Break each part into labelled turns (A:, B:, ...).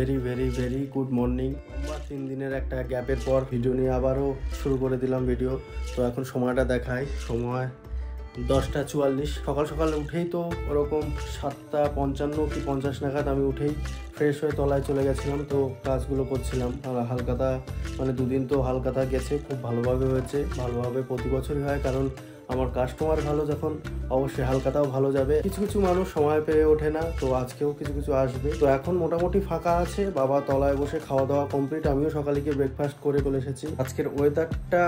A: Very very very good morning. আমরা 3 দিনের একটা গ্যাপের পর ভিডিও নিয়ে আবারও শুরু করে দিলাম ভিডিও। তো এখন সময়টা দেখাই, সময় 10টা 44। সকাল সকাল উঠেই তো ওরকম 7টা 55 কি 50 নাগাদ আমি উঠেই ফ্রেশ হয়ে তলায় চলে গেছিলাম। তো কাজগুলো করছিলাম। আর হালকাতা মানে দুদিন তো হালকাতা গেছে, খুব ভালোভাবে হয়েছে। ভালোভাবে প্রতি বছরই হয়, কারণ আমার কাস্টমার ভালো যখন অবশ্যই হালকাতাও ভালো যাবে। কিছু কিছু মানুষ সময় পেয়ে ওঠে না, তো আজকেও কিছু কিছু আসবে। তো এখন মোটামুটি ফাঁকা আছে, বাবা তলায় বসে খাওয়া দাওয়া কমপ্লিট। আমিও সকালে গিয়ে ব্রেকফাস্ট করে চলে এসেছি। আজকের ওয়েদারটা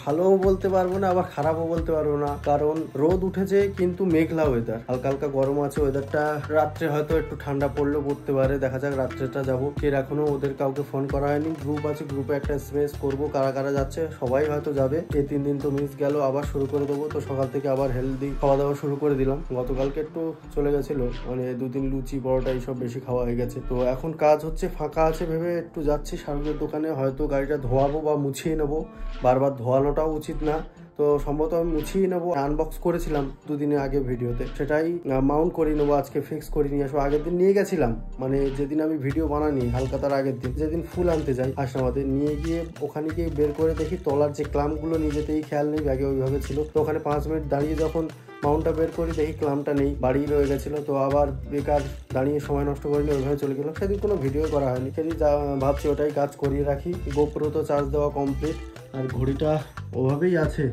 A: ভালোও বলতে পারবো না, আবার খারাপও বলতে পারবো না, কারণ রোদ উঠেছে কিন্তু মেঘলা ওয়েদার, হালকা হালকা গরম আছে ওয়েদারটা। রাত্রে হয়তো একটু ঠান্ডা পড়লেও পড়তে পারে, দেখা যাক রাত্রেটা যাবো। এর এখনো ওদের কাউকে ফোন করা হয়নি। গ্রুপ আছে, গ্রুপে একটা এসএমএস করবো কারা কারা যাচ্ছে। সবাই হয়তো যাবে। এই 3 দিন তো মিস গেল, আবার শুরু করে দেবো। তো সকাল থেকে আবার হেলদি খাওয়া দাওয়া শুরু করে দিলাম। গতকালকে একটু চলে গেছিল, মানে 2 দিন লুচি পরোটা এইসব বেশি খাওয়া হয়ে গেছে। তো এখন কাজ হচ্ছে, ফাঁকা আছে ভেবে একটু যাচ্ছি শাহরুখের দোকানে। হয়তো গাড়িটা ধোয়াবো বা মুছিয়ে নেবো, বারবার ধোয়ানোটাও উচিত না। তো সম্ভবত আমি মুছিয়ে নেবো। আনবক্স করেছিলাম 2 দিনের আগে ভিডিওতে, সেটাই মাউন্ট করে নেবো। আজকে ফিক্স করে নিয়ে আসবো। আগের দিন নিয়ে গেছিলাম, মানে যেদিন আমি ভিডিও বানানি হালকা তার আগের দিন, যেদিন ফুল আনতে যাই হাসনাবাদে, নিয়ে গিয়ে ওখানে গিয়ে বের করে দেখি তলার যে ক্লাম্পগুলো নিজেতেই খেয়াল নেই, ব্যাগে ওইভাবে ছিল। তো ওখানে 5 মিনিট দাঁড়িয়ে যখন মাউন্টটা বের করি দেখি ক্লাম্পটা নেই, বাড়িই রয়ে গেছিলো। তো আবার বেকার দাঁড়িয়ে সময় নষ্ট করিনি, ওইভাবে চলে গেলাম। সেদিন কোনো ভিডিও করা হয়নি, সেদিন ভাবছি ওটাই কাজ করিয়ে রাখি। গোপ্রো তো চার্জ দেওয়া কমপ্লিট, আর ঘড়িটা ওভাবেই আছে।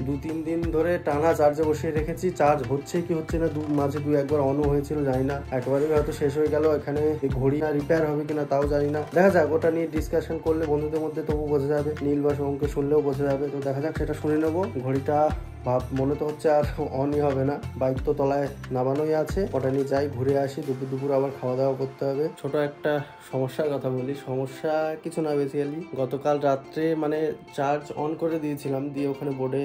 A: 2-3 দিন ধরে টানা চার্জে বসিয়ে রেখেছি। চার্জ হচ্ছে কি হচ্ছে না, মাঝে 2-1 অনও হয়েছিল, জানি না। একবারেই হয়তো শেষ হয়ে গেল। এখানে ঘড়ি না রিপেয়ার হবে কিনা তাও জানি না, দেখা যাক। ওটা নিয়ে ডিসকাশন করলে বন্ধুদের মধ্যে তবু বোঝা যাবে, নীল বা শুভমকে শুনলেও বোঝা যাবে। তো দেখা যাক, সেটা শুনে নেবো। ঘড়িটা মনে তো হচ্ছে আর অনই হবে না। বাইক তো তলায় নামানোই আছে, ওটা নিয়ে যাই, ঘুরে আসি। দুপুর আবার খাওয়া দাওয়া করতে হবে। ছোট একটা সমস্যার কথা বলি। সমস্যা কিছু না, বেসিক্যালি গতকাল রাত্রে মানে চার্জ অন করে দিয়েছিলাম, দিয়ে ওখানে বোর্ডে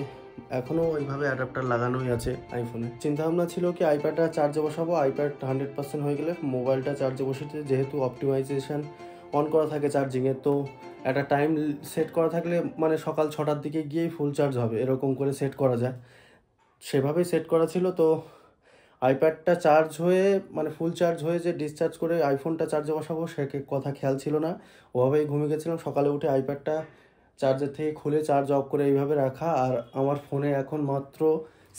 A: এখনো ওইভাবে অ্যাডাপ্টার লাগানোই আছে আইফোনে। চিন্তা ভাবনা ছিল কি আইপ্যাডটা চার্জে বসাবো, আইপ্যাড 100% হয়ে গেলে মোবাইলটা চার্জে বসেছে। যেহেতু অপটিমাইজেশন অন করা থাকে চার্জিংয়ে, তো একটা টাইম সেট করা থাকলে মানে সকাল 6টার দিকে গিয়েই ফুল চার্জ হবে, এরকম করে সেট করা যায়। সেভাবেই সেট করা ছিল। তো আইপ্যাডটা চার্জ হয়ে মানে ফুল চার্জ হয়ে যে ডিসচার্জ করে আইফোনটা চার্জে বসাবো সে কথা খেয়াল ছিল না, ওভাবেই ঘুমিয়ে গেছিলাম। সকালে উঠে আইপ্যাডটা চার্জার থেকে খুলে চার্জ অফ করে এইভাবে রাখা। আর আমার ফোনে এখন মাত্র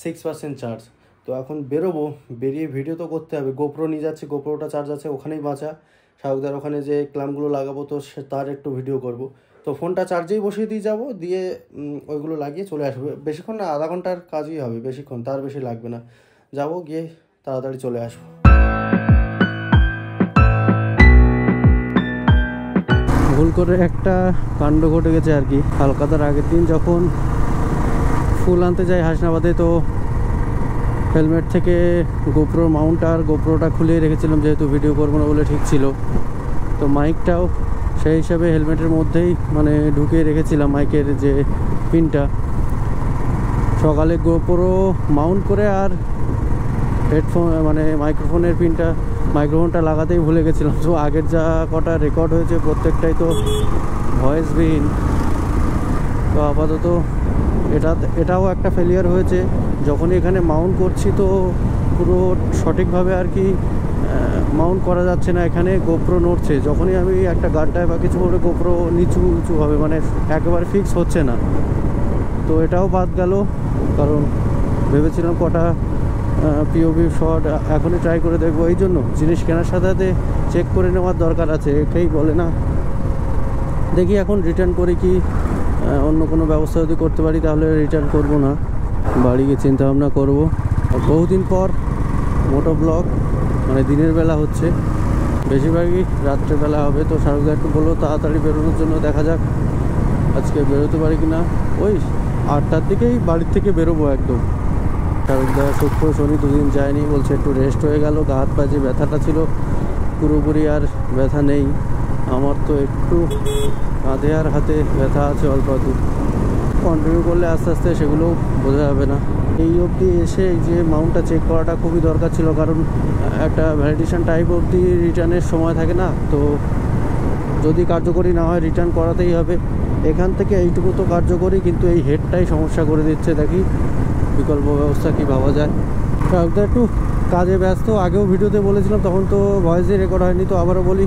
A: 6% চার্জ। তো এখন বেরোবো, বেরিয়ে ভিডিও তো করতে হবে। গোপ্রো নিয়ে যাচ্ছি, গোপ্রোটা চার্জ আছে ওখানেই বাঁচা। শাহরুখদার ওখানে যে ক্লাম্পগুলো লাগাবো, তো তার একটু ভিডিও করব। তো ফোনটা চার্জেই বসিয়ে দিয়ে যাবো, দিয়ে ওইগুলো লাগিয়ে চলে আসবো। বেশিক্ষণ না, আধা ঘন্টার কাজই হবে, বেশিক্ষণ তার বেশি লাগবে না। যাবো, গিয়ে তাড়াতাড়ি চলে আসবো। ভুল করে একটা কাণ্ড ঘটে গেছে আর কি। হালকাতার আগের দিন যখন ফুল আনতে যাই হাসনাবাদে, তো হেলমেট থেকে গোপ্রোর মাউন্ট আর গোপ্রোটা খুলে রেখেছিলাম, যেহেতু ভিডিও করবো না বলে ঠিক ছিল। তো মাইকটাও সেই হিসাবে হেলমেটের মধ্যেই মানে ঢুকিয়ে রেখেছিলাম, মাইকের যে পিনটা। সকালে গোপ্রো মাউন্ট করে আর হেডফোন মানে মাইক্রোফোনটা লাগাতেই ভুলে গেছিলাম। তো আগের যা কটা রেকর্ড হয়েছে প্রত্যেকটাই তো ভয়েসবিহীন। তো আপাতত এটাও একটা ফেলিয়ার হয়েছে। যখনই এখানে মাউন্ট করছি তো পুরো সঠিকভাবে আর কি মাউন্ট করা যাচ্ছে না, এখানে গোপ্রো নড়ছে। যখনই আমি একটা গাড্ডায় বা কিছু করে গোপ্রো নিচু হবে, মানে একেবারে ফিক্স হচ্ছে না। তো এটাও বাদ গেল, কারণ ভেবেছিলাম কটা পিওভি শট এখনই ট্রাই করে দেখবো। এই জন্য জিনিস কেনার সাথে সাথে চেক করে নেওয়ার দরকার আছে, এটাই বলে না। দেখি এখন রিটার্ন করে কি অন্য কোনো ব্যবস্থা যদি করতে পারি তাহলে রিটার্ন করব না, বাড়ি গিয়ে চিন্তাভাবনা করবো। বহুদিন পর মোটো ব্লগ মানে দিনের বেলা হচ্ছে, বেশিরভাগই রাত্রেবেলা হবে। তো শাহরুখদা একটু বললো তাড়াতাড়ি বেরোনোর জন্য, দেখা যাক আজকে বেরোতে পারি কি না। ওই 8টার দিকেই বাড়ির থেকে বেরোবো একদম। শাহরুখদা শুক্র শনি 2 দিন যায়নি, বলছে একটু রেস্ট হয়ে গেল। গা হাত পায়ে যে ব্যথাটা ছিল পুরোপুরি আর ব্যথা নেই। আমার তো একটু কাঁধে আর হাতে ব্যথা আছে অল্প একটু, কন্টিনিউ করলে আস্তে আস্তে সেগুলোও বোঝা যাবে না। এই অবধি এসে এই যে মাউন্টটা চেক করাটা খুবই দরকার ছিল, কারণ একটা ভ্যালিডেশন টাইপ অবধি রিটার্নের সময় থাকে না। তো যদি কার্যকরী না হয় রিটার্ন করাতেই হবে। এখান থেকে এইটুকু তো কার্যকরী, কিন্তু এই হেডটাই সমস্যা করে দিচ্ছে। দেখি বিকল্প ব্যবস্থা কি ভাবা যায়। একটু কাজে ব্যস্ত, আগেও ভিডিওতে বলেছিলাম, তখন তো ভয়েসে রেকর্ড হয়নি। তো আবারও বলি,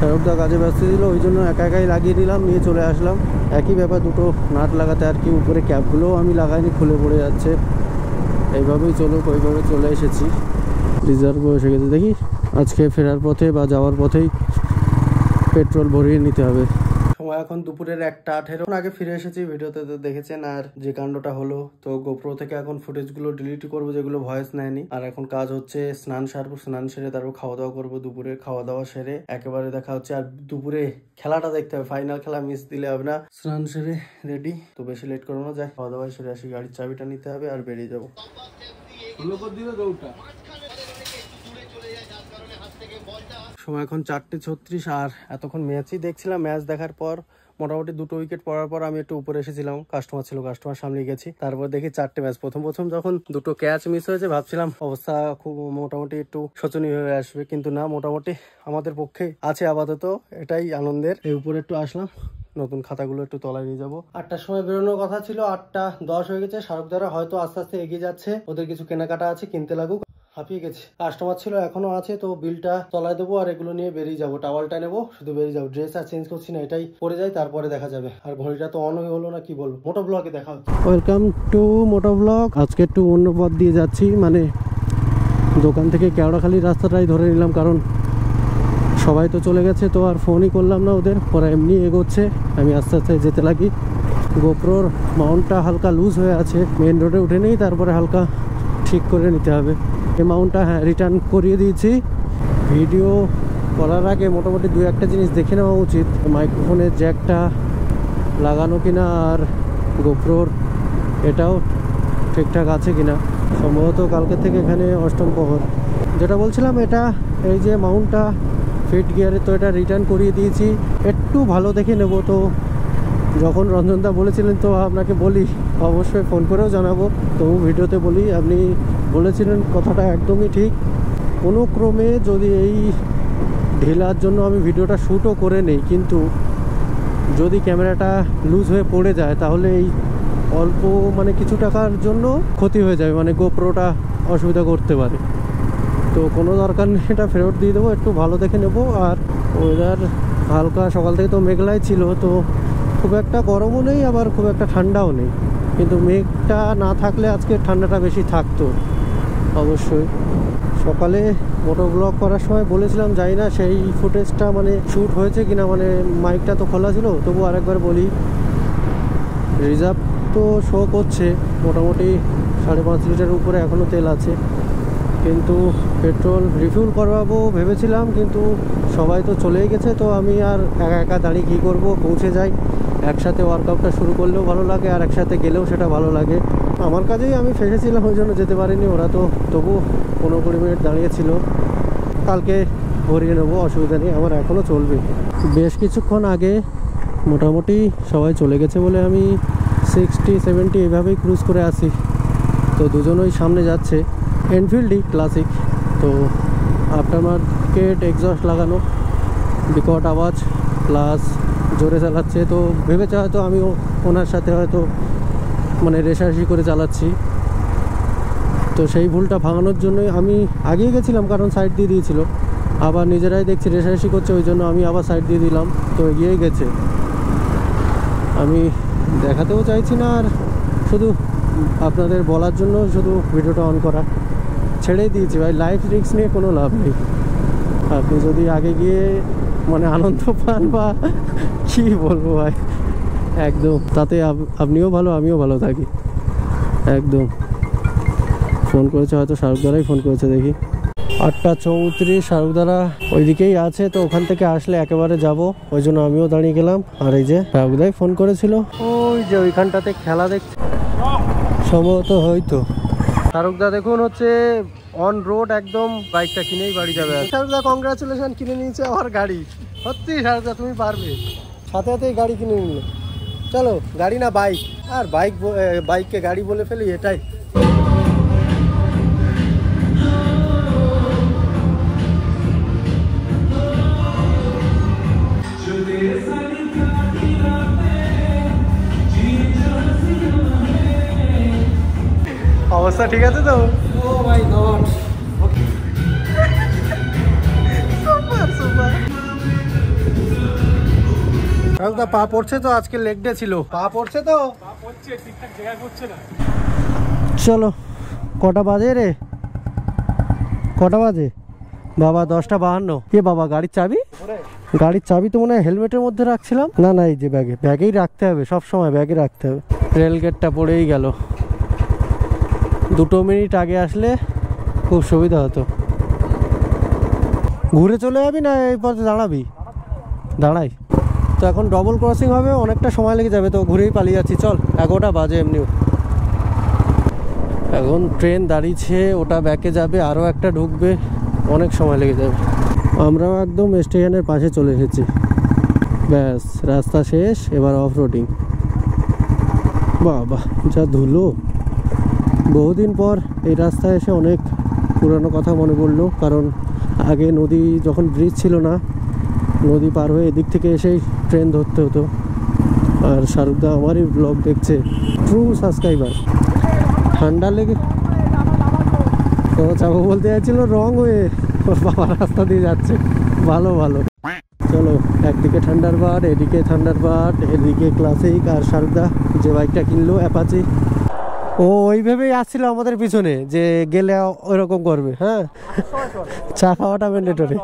A: শাহরুখদা কাজে ব্যস্ত ছিল, ওই জন্য একা একাই লাগিয়ে দিলাম, নিয়ে চলে আসলাম। একই ব্যাপার, দুটো নাট লাগাতে আর কি। উপরে ক্যাপগুলোও আমি লাগাইনি, খুলে পড়ে যাচ্ছে। এইভাবেই চলুক, ওইভাবে চলে এসেছি। রিজার্ভও এসে গেছে। দেখি আজকে ফেরার পথে বা যাওয়ার পথেই পেট্রোল ভরিয়ে নিতে হবে। সময় এখন দুপুরের 1:18। আগে ফিরে এসেছি, ভিডিওতে তো দেখেছেন। আর যে কাণ্ডটা হলো, তো গোপ্রো থেকে এখন ফুটেজগুলো ডিলিট করবো যেগুলো ভয়েস নেয়নি। আর এখন কাজ হচ্ছে স্নান সারবো, স্নান সেরে তারপর খাওয়া দাওয়া করবো। দুপুরে খাওয়া দাওয়া সেরে একেবারে দেখা হচ্ছে। আর দুপুরে খেলাটা দেখতে হবে, ফাইনাল খেলা, মিস দিলে হবে না। স্নান সেরে রেডি, তো বেশি লেট করবো না, যাই খাওয়া দাওয়া সেরে আসি। গাড়ির চাবিটা নিতে হবে আর বেরিয়ে যাবো। সময় এখন 4:36। আর এতক্ষণ ম্যাচই দেখছিলাম। ম্যাচ দেখার পর মোটামুটি 2টো উইকেট পড়ার পর আমি একটু উপরে এসেছিলাম। কাস্টমার ছিল, কাস্টমার সামনে গেছি। তারপর দেখি 4টে ম্যাচ। প্রথম যখন 2টো ক্যাচ মিস হয়েছে, ভাবছিলাম অবস্থা খুব মোটামুটি একটু শোচনীয় হয়ে আসবে, কিন্তু না, মোটামুটি আমাদের পক্ষে আছে আপাতত, এটাই আনন্দের। এই উপরে একটু আসলাম, নতুন খাতাগুলো একটু তলায় নিয়ে যাবো। 8টার সময় বেরোনোর কথা ছিল, 8:10 হয়ে গেছে। শাহরুখদারা হয়তো আস্তে আস্তে এগিয়ে যাচ্ছে, ওদের কিছু কেনাকাটা আছে, কিনতে লাগুক। হাঁপিয়ে গেছে, কাস্টমার ছিল এখনো আছে, তো বিলটা তলায় দেবো আর এগুলো নিয়ে বেরিয়ে যাবো। টাওয়ালটা নেবো, শুধু বেরিয়ে যাবো। ড্রেস আর চেঞ্জ করছি না, এটাই পরে যাই, তারপরে দেখা যাবে। আর ঘড়িটা তো অন হয়ে হলো না, কি বলবো। মোটো ব্লগে দেখা হচ্ছে। Welcome to Moto blog. আজকে একটু অন্য পথ দিয়ে যাচ্ছি, মানে দোকান থেকে কেওড়াখালি রাস্তাটাই ধরে নিলাম, কারণ সবাই তো চলে গেছে, তো আর ফোনই করলাম না ওদের। ওরা এমনি এগোচ্ছে, আমি আস্তে আস্তে যেতে লাগি। গোপ্রোর মাউন্টটা হালকা লুজ হয়ে আছে, মেন রোডে উঠে নেই, তারপরে হালকা ঠিক করে নিতে হবে। এই মাউন্টটা হ্যাঁ রিটার্ন করিয়ে দিয়েছি। ভিডিও করার আগে মোটামুটি 2-1টা জিনিস দেখে নেওয়া উচিত, মাইক্রোফোনের জ্যাকটা লাগানো কিনা, আর গোপ্রোর এটাও ঠিকঠাক আছে কিনা। সম্ভবত কালকে থেকে এখানে অষ্টম প্রহর। যেটা বলছিলাম, এটা এই যে মাউন্টটা ফিট গিয়ারে, তো এটা রিটার্ন করিয়ে দিয়েছি। একটু ভালো দেখে নেব। তো যখন রঞ্জনদা বলেছিলেন, তো আপনাকে বলি, অবশ্যই ফোন করেও জানাবো, তবু ভিডিওতে বলি, আপনি বলেছিলেন কথাটা একদমই ঠিক। কোনো ক্রমে যদি এই ঢিলার জন্য আমি ভিডিওটা শ্যুটও করে নেই, কিন্তু যদি ক্যামেরাটা লুজ হয়ে পড়ে যায়, তাহলে এই অল্প মানে কিছু টাকার জন্য ক্ষতি হয়ে যাবে, মানে গোপ্রোটা অসুবিধা করতে পারে। তো কোনো দরকার নেই, এটা ফেরত দিয়ে দেবো। একটু ভালো দেখে নেব। আর ওয়েদার হালকা সকাল থেকে তো মেঘলাই ছিল, তো খুব একটা গরমও নেই, আবার খুব একটা ঠান্ডাও নেই। কিন্তু মেঘটা না থাকলে আজকে ঠান্ডাটা বেশি থাকতো অবশ্যই। সকালে মোটো ব্লগ করার সময় বলেছিলাম, জানি না সেই ফুটেজটা মানে শ্যুট হয়েছে কিনা, মানে মাইকটা তো খোলা ছিল। তবু আরেকবার বলি, রিজার্ভ তো শো করছে মোটামুটি 5.5 লিটার উপরে এখনও তেল আছে, কিন্তু পেট্রোল রিফিল করবাবো ভেবেছিলাম, কিন্তু সবাই তো চলেই গেছে। তো আমি আর একা একা দাঁড়িয়ে কী করবো, পৌঁছে যাই। একসাথে ওয়ার্কআউটটা শুরু করলেও ভালো লাগে, আর একসাথে গেলেও সেটা ভালো লাগে। আমার কাজেই আমি ফেসেছিলাম, ওই জন্য যেতে পারিনি। ওরা তো তবু 15-20 মিনিট দাঁড়িয়েছিল। কালকে ভরিয়ে নেবো, অসুবিধা নেই, আমার এখনও চলবে। বেশ কিছুক্ষণ আগে মোটামুটি সবাই চলে গেছে বলে আমি 60-70 এভাবেই ক্রুজ করে আসি। তো দুজনই সামনে যাচ্ছে, এনফিল্ডই ক্লাসিক। তো আফটার মার্কেট এক্সস্ট লাগানো, বিকট আওয়াজ, প্লাস জোরে চালাচ্ছে। তো ভেবেছে হয়তো আমিও ওনার সাথে হয়তো মানে রেশারেশি করে চালাচ্ছি। তো সেই ভুলটা ভাঙানোর জন্যই আমি আগিয়ে গেছিলাম, কারণ সাইড দিয়ে দিয়েছিল। আবার নিজেরাই দেখছি রেশারেশি করছে, ওই জন্য আমি আবার সাইড দিয়ে দিলাম, তো এগিয়েই গেছে। আমি দেখাতেও চাইছি না, আর শুধু আপনাদের বলার জন্য শুধু ভিডিওটা অন করা, ছেড়েই দিয়েছি ভাই। লাইফ রিস্ক নিয়ে কোনো লাভ নেই। আপনি যদি আগে গিয়ে মানে আনন্দ পান বা কী বলবো ভাই, একদম তাতে আপনিও ভালো, আমিও ভালো থাকি একদম। ফোন করেছে হয়তো, শাহরুখদারাই ফোন করেছে, দেখি। 8:34 শাহরুখদারা ওইদিকেই আছে, তো ওখান থেকে আসলে একেবারে যাব, ওই জন্য আমিও দাঁড়িয়ে গেলাম। আর এই যে শাহরুখদাই ফোন করেছিল, ওই যে ওইখানটাতে খেলা দেখছে সম্ভবত, হয়তো। শাহরুখদা দেখুন হচ্ছে অন রোড একদম, বাইকটা কিনেই বাড়ি যাবে। শাহরুখদা কংগ্রাচুলেশন, কিনে নিয়েছে আমার গাড়ি। সত্যি শাহরুখদা, তুমি পারবে। সাথে সাথেই গাড়ি কিনে নিলে। চলো, গাড়ি না বাইক, আর বাইককে গাড়ি বলে ফেলি, এটাই। অবস্থা ঠিক আছে তো? ও মাই গড, সুপার সুপার। পা পড়ছে তো, আজকে লেগ ডে ছিল, পা পড়ছে তো, চলো। কটা বাজে রে, কটা বাজে বাবা? 10:52। কে বাবা, গাড়ির চাবি? গাড়ির চাবি তো মনে হয় হেলমেটের মধ্যে রাখছিলাম। না না, এই যে ব্যাগে, ব্যাগেই রাখতে হবে, সব সময় ব্যাগে রাখতে হবে। রেল গেটটা পড়েই গেল। 2 মিনিট আগে আসলে খুব সুবিধা হতো। ঘুরে চলে যাবি না এই পথে দাঁড়াবি? দাঁড়াই তো। এখন ডবল ক্রসিং হবে, অনেকটা সময় লেগে যাবে, তো ঘুরেই পালিয়ে যাচ্ছি। চল, 11টা বাজে এমনিও। এখন ট্রেন দাঁড়িয়েছে, ওটা ব্যাকে যাবে, আরও একটা ঢুকবে, অনেক সময় লেগে যাবে। আমরাও একদম স্টেশনের পাশে চলে এসেছি। ব্যাস, রাস্তা শেষ, এবার অফ রোডিং। বাবা যা ধুলো! বহুদিন পর এই রাস্তায় এসে অনেক পুরানো কথা মনে পড়লো, কারণ আগে নদী যখন ব্রিজ ছিল না, নদী পার হয়ে এদিক থেকে এসেই ট্রেন ধরতে হতো। আর শাহরুখদা আমারই ব্লগ দেখছে, ট্রু সাবস্ক্রাইবার। ঠান্ডা লেগে তো যাবো বলতে চাইছিল, রং হয়ে বাবা রাস্তা দিয়ে যাচ্ছে। ভালো ভালো, চলো। একদিকে থান্ডার বার্ড, এদিকে থান্ডার বার্ড, এদিকে ক্লাসিক, আর শাহরুখদা যে বাইকটা কিনলো অ্যাপাচি, ও ওইভাবেই আসছিল আমাদের পিছনে, যে গেলে ওইরকম করবে। হ্যাঁ, চা খাওয়াটা ম্যান্ডেটরি।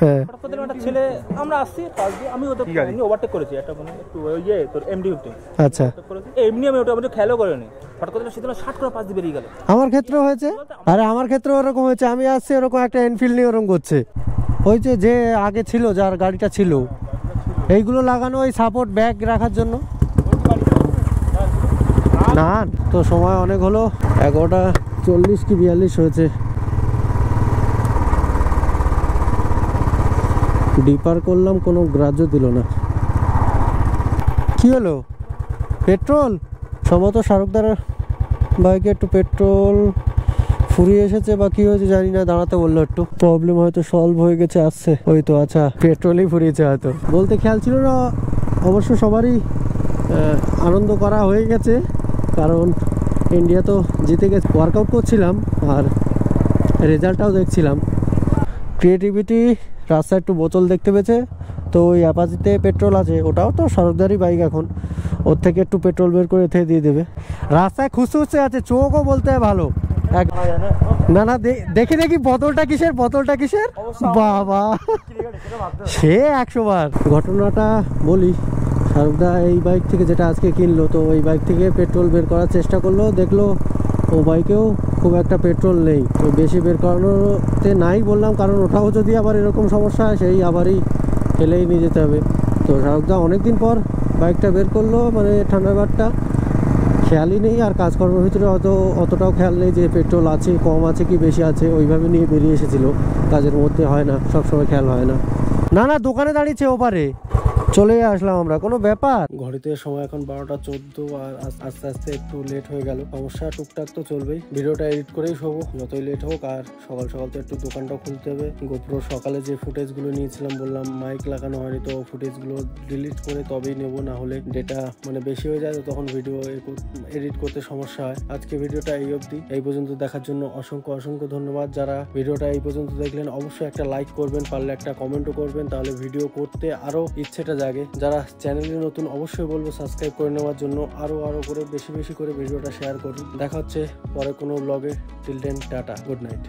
A: হ্যাঁ,
B: ছেলে আমরা আসছি, আমি ওভারটেক করেছি একটা, মানে একটু ইয়ে তোর MD-15। আচ্ছা, এমনি আমি ওটা খেয়ালও করিনি, হঠাৎ করে সেদিন 60 করে পাশ দিয়ে বেরিয়ে গেল।
A: আমার ক্ষেত্রেও হয়েছে। আরে আমার ক্ষেত্রেও ওরকম হয়েছে, আমি আসছি ওরকম একটা এনফিল্ড নিয়ে ওরকম করছে। ওই যে আগে ছিল, যার গাড়িটা ছিল, এইগুলো লাগানো ওই সাপোর্ট ব্যাগ রাখার জন্য। না তো সময় অনেক হলো, 11:40 কি 42 হয়েছে। ডিপার করলাম, কোনো গ্রাহ্য দিল না। কি হলো? পেট্রোল সম্ভবত শাহরুখদার বাইকে একটু পেট্রোল ফুরিয়ে এসেছে বা কি হয়েছে জানি না, দাঁড়াতে বললো, একটু প্রবলেম হয়তো সলভ হয়ে গেছে, আসছে ওই তো। আচ্ছা, পেট্রোলই ফুরিয়েছে হয়তো, বলতে খেয়াল ছিল না। অবশ্য সবারই আনন্দ করা হয়ে গেছে, কারণ ইন্ডিয়া তো জিতে গেছে। ওয়ার্কআউট করছিলাম আর রেজাল্টটাও দেখছিলাম। ক্রিয়েটিভিটি রাস্তায় একটু বোতল দেখতে পেয়েছে, তো ওই অ্যাপাচিতে পেট্রোল আছে, ওটাও তো শাহরুখদারই বাইক, এখন ওর থেকে একটু পেট্রোল বের করে এতে দিয়ে দেবে। রাস্তায় খুশে আছে, চোখও বলতে ভালো। না না, দেখি বোতলটা কিসের, বোতলটা কিসের বাবা, সে 100 বার। ঘটনাটা বলি, শাহরুখদা এই বাইক থেকে যেটা আজকে কিনলো, তো ওই বাইক থেকে পেট্রোল বের করার চেষ্টা করলো, দেখলো ও বাইকেও খুব একটা পেট্রোল নেই। তো বেশি বের করানোতে নাই বললাম, কারণ ওটাও যদি আবার এরকম সমস্যা হয়, সেই আবারই ফেলেই নিয়ে যেতে হবে। তো শাহরুখদা অনেকদিন পর বাইকটা বের করলো, মানে থান্ডারবার্ডটা, খেয়ালই নেই। আর কাজকর্মের ভিতরে অতটাও খেয়াল নেই যে পেট্রোল আছে, কম আছে কি বেশি আছে, ওইভাবে নিয়ে বেরিয়ে এসেছিলো। কাজের মধ্যে হয় না, সবসময় খেয়াল হয় না। না না, দোকানে দাঁড়িয়েছে ওপারে, চলে আসলাম আমরা, কোনো ব্যাপার। ঘড়িতে সময় এখন 12:14, আর আস্তে আস্তে একটু লেট হয়ে গেল। সমস্যা টুকটাক তো চলবেই, ভিডিওটা এডিট করেই শোবো যতই লেট হোক। আর সকাল সকাল তো একটু দোকানটাও খুলতে হবে। গোপ্রো সকালে যে ফুটেজগুলো নিয়েছিলাম, বললাম মাইক লাগানো হয়নি, তো ফুটেজগুলো ডিলিট করে তবেই নেবো, না হলে ডেটা মানে বেশি হয়ে যায়, তো তখন ভিডিও এডিট করতে সমস্যা হয়। আজকে ভিডিওটা এই অবধি, এই পর্যন্ত দেখার জন্য অসংখ্য ধন্যবাদ। যারা ভিডিওটা এই পর্যন্ত দেখলেন, অবশ্যই একটা লাইক করবেন, পারলে একটা কমেন্টও করবেন, তাহলে ভিডিও করতে আরো ইচ্ছেটা জাগে। যারা চ্যানেলে নতুন, অবশ্যই বলবো সাবস্ক্রাইব করে নেওয়ার জন্য। আরো করে বেশি করে ভিডিওটা শেয়ার করুন। দেখা হচ্ছে পরে কোনো ব্লগে। Till then, tata, good night.